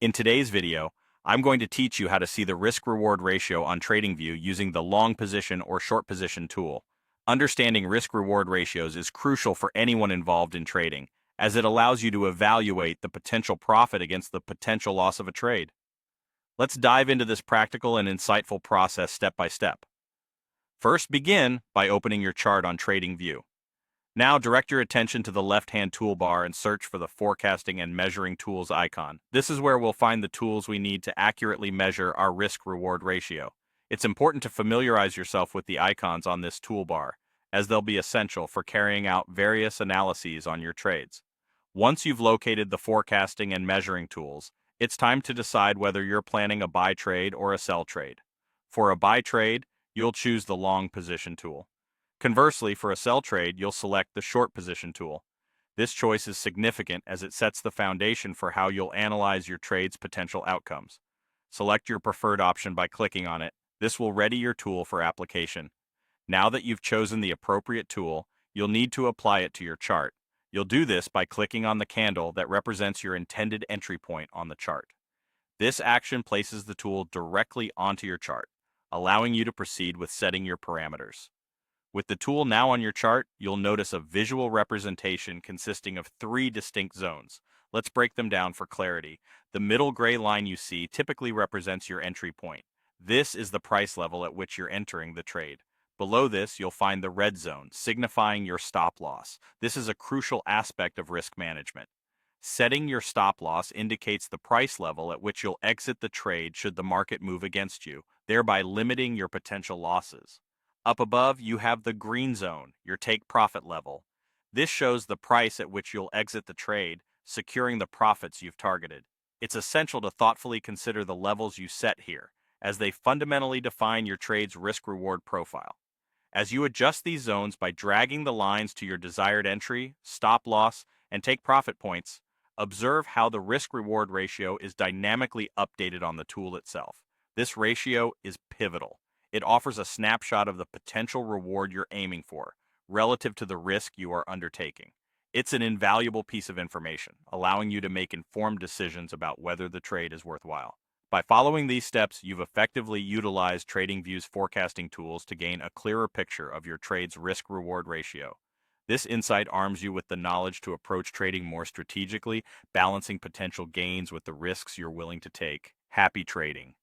In today's video, I'm going to teach you how to see the risk-reward ratio on TradingView using the long position or short position tool. Understanding risk-reward ratios is crucial for anyone involved in trading, as it allows you to evaluate the potential profit against the potential loss of a trade. Let's dive into this practical and insightful process step by step. First, begin by opening your chart on TradingView. Now direct your attention to the left-hand toolbar and search for the Forecasting and Measuring Tools icon. This is where we'll find the tools we need to accurately measure our risk-reward ratio. It's important to familiarize yourself with the icons on this toolbar, as they'll be essential for carrying out various analyses on your trades. Once you've located the Forecasting and Measuring Tools, it's time to decide whether you're planning a buy trade or a sell trade. For a buy trade, you'll choose the Long Position tool. Conversely, for a sell trade, you'll select the Short Position tool. This choice is significant as it sets the foundation for how you'll analyze your trade's potential outcomes. Select your preferred option by clicking on it. This will ready your tool for application. Now that you've chosen the appropriate tool, you'll need to apply it to your chart. You'll do this by clicking on the candle that represents your intended entry point on the chart. This action places the tool directly onto your chart, allowing you to proceed with setting your parameters. With the tool now on your chart, you'll notice a visual representation consisting of 3 distinct zones. Let's break them down for clarity. The middle gray line you see typically represents your entry point. This is the price level at which you're entering the trade. Below this, you'll find the red zone, signifying your stop loss. This is a crucial aspect of risk management. Setting your stop loss indicates the price level at which you'll exit the trade should the market move against you, thereby limiting your potential losses. Up above, you have the green zone, your take profit level. This shows the price at which you'll exit the trade, securing the profits you've targeted. It's essential to thoughtfully consider the levels you set here, as they fundamentally define your trade's risk-reward profile. As you adjust these zones by dragging the lines to your desired entry, stop loss, and take profit points, observe how the risk-reward ratio is dynamically updated on the tool itself. This ratio is pivotal. It offers a snapshot of the potential reward you're aiming for, relative to the risk you are undertaking. It's an invaluable piece of information, allowing you to make informed decisions about whether the trade is worthwhile. By following these steps, you've effectively utilized TradingView's forecasting tools to gain a clearer picture of your trade's risk-reward ratio. This insight arms you with the knowledge to approach trading more strategically, balancing potential gains with the risks you're willing to take. Happy trading!